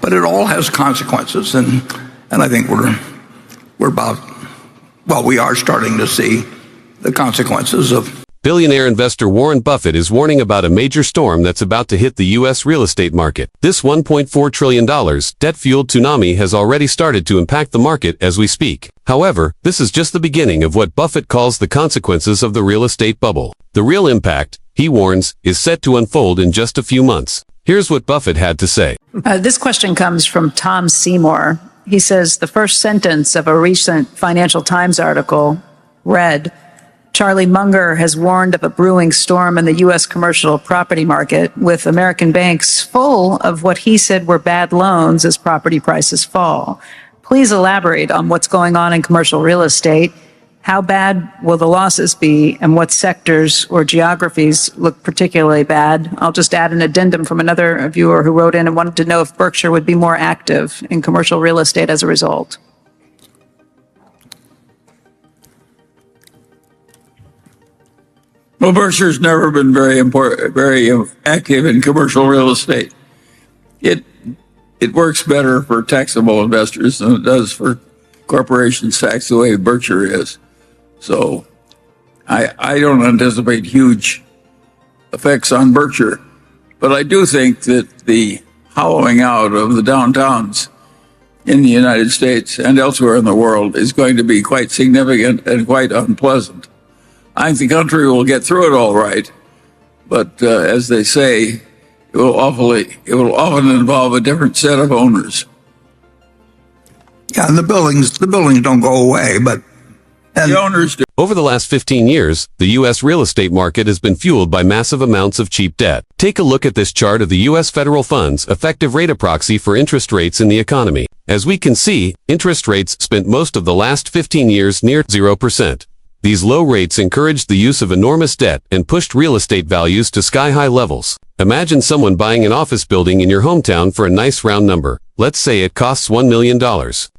but it all has consequences, and I think we are starting to see the consequences of. Billionaire investor Warren Buffett is warning about a major storm that's about to hit the U.S. real estate market. This $1.4 trillion debt-fueled tsunami has already started to impact the market as we speak. However, this is just the beginning of what Buffett calls the consequences of the real estate bubble. The real impact, he warns, is set to unfold in just a few months. Here's what Buffett had to say. This question comes from Tom Seymour. He says the first sentence of a recent Financial Times article read, Charlie Munger has warned of a brewing storm in the U.S. commercial property market, with American banks full of what he said were bad loans as property prices fall. Please elaborate on what's going on in commercial real estate. How bad will the losses be, and what sectors or geographies look particularly bad? I'll just add an addendum from another viewer who wrote in and wanted to know if Berkshire would be more active in commercial real estate as a result. Well, Berkshire's never been very active in commercial real estate. It works better for taxable investors than it does for corporations taxed the way Berkshire is. So I don't anticipate huge effects on Berkshire, but I do think that the hollowing out of the downtowns in the United States and elsewhere in the world is going to be quite significant and quite unpleasant. I think the country will get through it all right, but as they say, it will often involve a different set of owners. Yeah, and the buildings don't go away, but the owners do. Over the last 15 years, the U.S. real estate market has been fueled by massive amounts of cheap debt. Take a look at this chart of the U.S. federal funds effective rate proxy for interest rates in the economy. As we can see, interest rates spent most of the last 15 years near 0%. These low rates encouraged the use of enormous debt and pushed real estate values to sky-high levels. Imagine someone buying an office building in your hometown for a nice round number. Let's say it costs $1 million.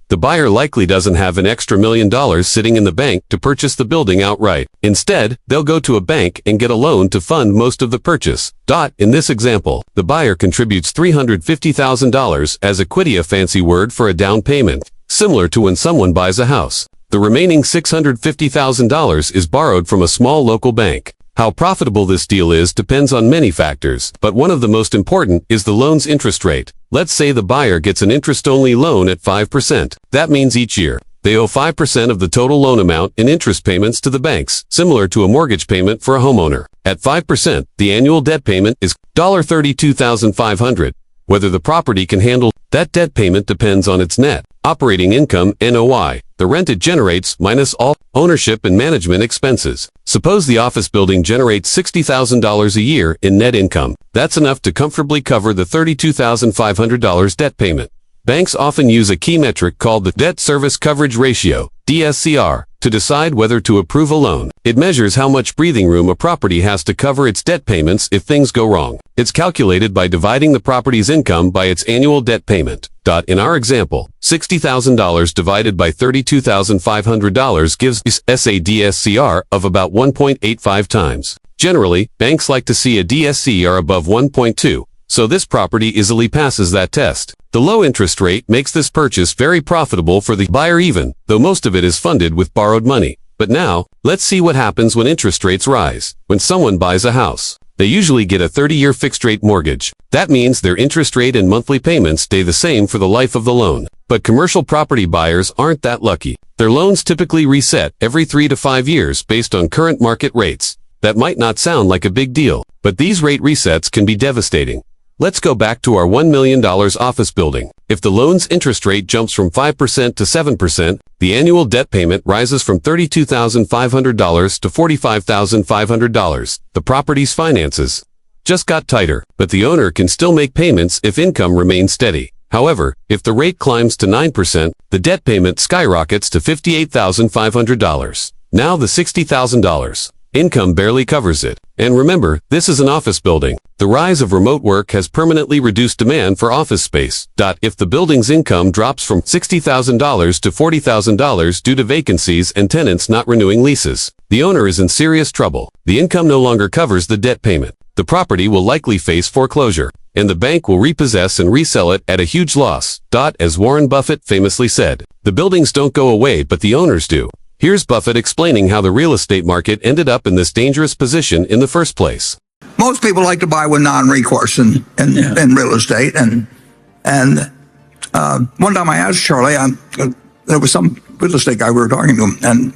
The buyer likely doesn't have an extra $1 million sitting in the bank to purchase the building outright. Instead, they'll go to a bank and get a loan to fund most of the purchase. In this example, the buyer contributes $350,000 as equity, a fancy word for a down payment, similar to when someone buys a house. The remaining $650,000 is borrowed from a small local bank. How profitable this deal is depends on many factors, but one of the most important is the loan's interest rate. Let's say the buyer gets an interest-only loan at 5%. That means each year, they owe 5% of the total loan amount in interest payments to the banks, similar to a mortgage payment for a homeowner. At 5%, the annual debt payment is $32,500. Whether the property can handle that debt payment depends on its net operating income, NOI, the rent it generates minus all ownership and management expenses. Suppose the office building generates $60,000 a year in net income. That's enough to comfortably cover the $32,500 debt payment. Banks often use a key metric called the debt service coverage ratio, DSCR, to decide whether to approve a loan. It measures how much breathing room a property has to cover its debt payments if things go wrong. It's calculated by dividing the property's income by its annual debt payment. In our example, $60,000 divided by $32,500 gives us a DSCR of about 1.85 times. Generally, banks like to see a DSCR above 1.2, so this property easily passes that test. The low interest rate makes this purchase very profitable for the buyer, even though most of it is funded with borrowed money. But now, let's see what happens when interest rates rise. When someone buys a house, they usually get a 30-year fixed-rate mortgage. That means their interest rate and monthly payments stay the same for the life of the loan. But commercial property buyers aren't that lucky. Their loans typically reset every 3 to 5 years based on current market rates. That might not sound like a big deal, but these rate resets can be devastating. Let's go back to our $1 million office building. If the loan's interest rate jumps from 5% to 7%, the annual debt payment rises from $32,500 to $45,500. The property's finances just got tighter, but the owner can still make payments if income remains steady. However, if the rate climbs to 9%, the debt payment skyrockets to $58,500. Now the $60,000. Income barely covers it. And remember, this is an office building. The rise of remote work has permanently reduced demand for office space. If the building's income drops from $60,000 to $40,000 due to vacancies and tenants not renewing leases, the owner is in serious trouble. The income no longer covers the debt payment. The property will likely face foreclosure. and the bank will repossess and resell it at a huge loss. As Warren Buffett famously said, the buildings don't go away, but the owners do. Here's Buffett explaining how the real estate market ended up in this dangerous position in the first place. Most people like to buy with non-recourse in real estate. And one time I asked Charlie, there was some real estate guy we were talking to, and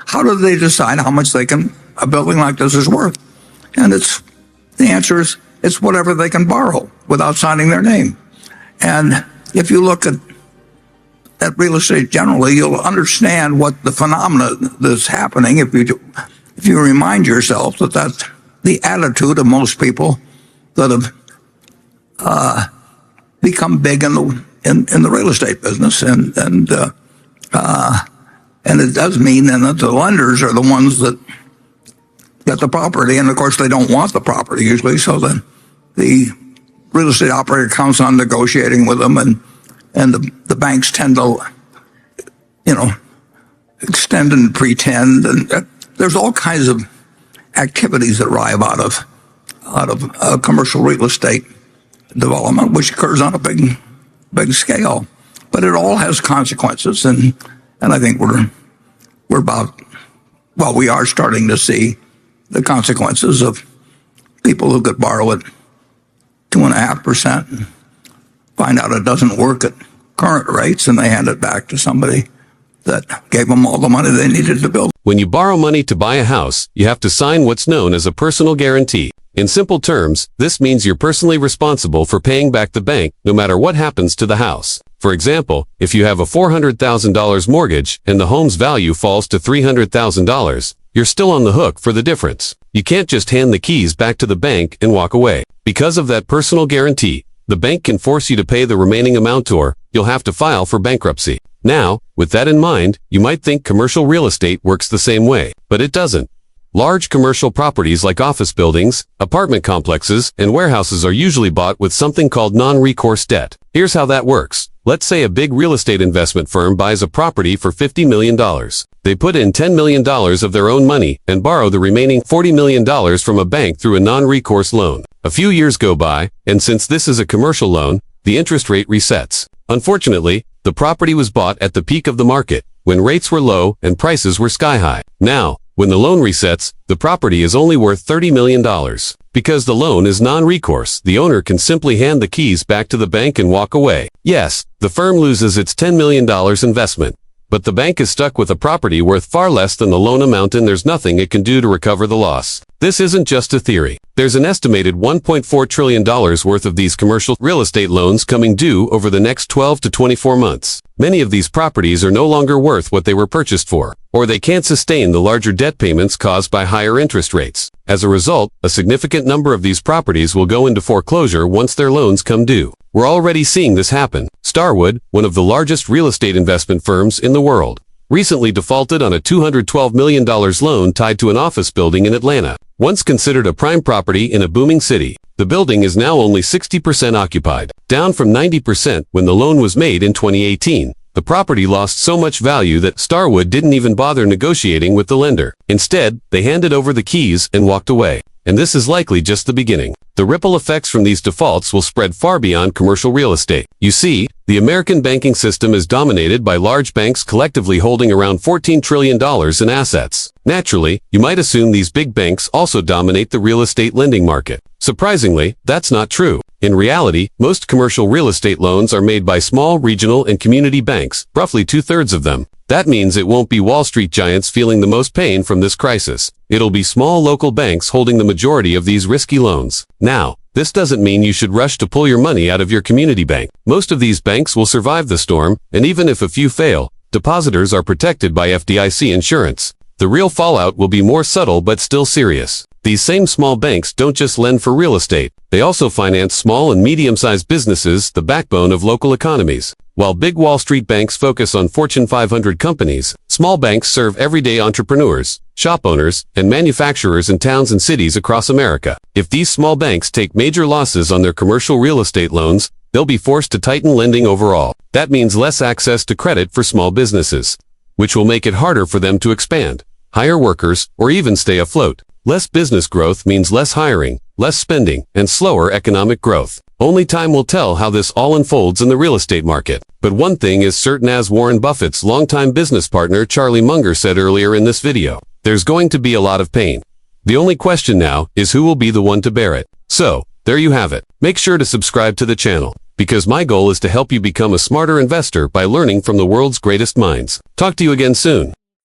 how do they decide how much a building like this is worth? And the answer is it's whatever they can borrow without signing their name. And if you look at real estate generally, you'll understand what the phenomena that's happening if you remind yourself that that's the attitude of most people that have become big in the real estate business, and it does mean then that the lenders are the ones that get the property, and of course they don't want the property usually, so then the real estate operator counts on negotiating with them, and the banks tend to extend and pretend, and there's all kinds of activities that arrive out of commercial real estate development, which occurs on a big scale, but it all has consequences, and I think we are starting to see the consequences of people who could borrow at 2.5% and find out it doesn't work at current rates, and they hand it back to somebody that gave them all the money they needed to build. When you borrow money to buy a house, you have to sign what's known as a personal guarantee. In simple terms, this means you're personally responsible for paying back the bank no matter what happens to the house. For example, if you have a $400,000 mortgage and the home's value falls to $300,000, you're still on the hook for the difference. You can't just hand the keys back to the bank and walk away. Because of that personal guarantee, the bank can force you to pay the remaining amount, or you'll have to file for bankruptcy. Now, with that in mind, you might think commercial real estate works the same way, but it doesn't. Large commercial properties like office buildings, apartment complexes, and warehouses are usually bought with something called non-recourse debt. Here's how that works. Let's say a big real estate investment firm buys a property for $50 million. They put in $10 million of their own money and borrow the remaining $40 million from a bank through a non-recourse loan. A few years go by, and since this is a commercial loan, the interest rate resets. Unfortunately, the property was bought at the peak of the market, when rates were low and prices were sky high. Now, when the loan resets, the property is only worth $30 million. Because the loan is non-recourse, the owner can simply hand the keys back to the bank and walk away. Yes, the firm loses its $10 million investment, but the bank is stuck with a property worth far less than the loan amount, and there's nothing it can do to recover the loss. This isn't just a theory. There's an estimated $1.4 trillion worth of these commercial real estate loans coming due over the next 12 to 24 months. Many of these properties are no longer worth what they were purchased for, or they can't sustain the larger debt payments caused by higher interest rates. As a result, a significant number of these properties will go into foreclosure once their loans come due. We're already seeing this happen. Starwood, one of the largest real estate investment firms in the world, recently defaulted on a $212 million loan tied to an office building in Atlanta. Once considered a prime property in a booming city, the building is now only 60% occupied, down from 90% when the loan was made in 2018. The property lost so much value that Starwood didn't even bother negotiating with the lender. Instead, they handed over the keys and walked away. And this is likely just the beginning. The ripple effects from these defaults will spread far beyond commercial real estate. You see, the American banking system is dominated by large banks collectively holding around $14 trillion in assets. Naturally, you might assume these big banks also dominate the real estate lending market. Surprisingly, that's not true. In reality, most commercial real estate loans are made by small regional and community banks, roughly 2/3 of them. That means it won't be Wall Street giants feeling the most pain from this crisis. It'll be small local banks holding the majority of these risky loans. Now, this doesn't mean you should rush to pull your money out of your community bank. Most of these banks will survive the storm, and even if a few fail, depositors are protected by FDIC insurance. The real fallout will be more subtle but still serious. These same small banks don't just lend for real estate. They also finance small and medium-sized businesses, the backbone of local economies. While big Wall Street banks focus on Fortune 500 companies, small banks serve everyday entrepreneurs, shop owners, and manufacturers in towns and cities across America. If these small banks take major losses on their commercial real estate loans, they'll be forced to tighten lending overall. That means less access to credit for small businesses, which will make it harder for them to expand, hire workers, or even stay afloat. Less business growth means less hiring, less spending, and slower economic growth. Only time will tell how this all unfolds in the real estate market. But one thing is certain, as Warren Buffett's longtime business partner Charlie Munger said earlier in this video, there's going to be a lot of pain. The only question now is who will be the one to bear it. So, there you have it. Make sure to subscribe to the channel, because my goal is to help you become a smarter investor by learning from the world's greatest minds. Talk to you again soon.